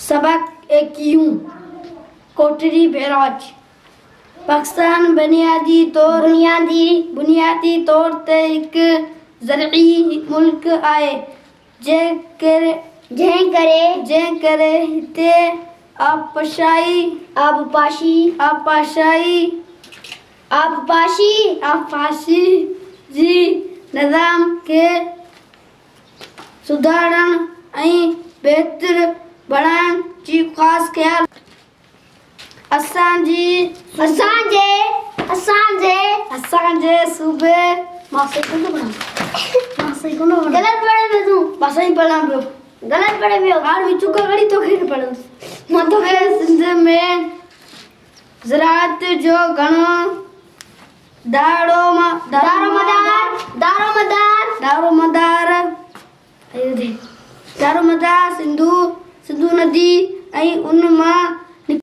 सबक इक्कीस कोटरी बहराइच पाकिस्तान बुनियादी तौर ते एक ज़रई मुल्क आहे जंहिं करे हिते आबपाशी जी निज़ाम खे सुधारण ऐं बहितर बणाइण जी ख़ासि ख़्याल असांजे सूबे गलत पढ़े पियो हार विचू का गड़ी तो खेल पढ़ो मतलब सिंध में ज़राअत जो घणो दारोमदार सिंधु नदी ऐं उन मां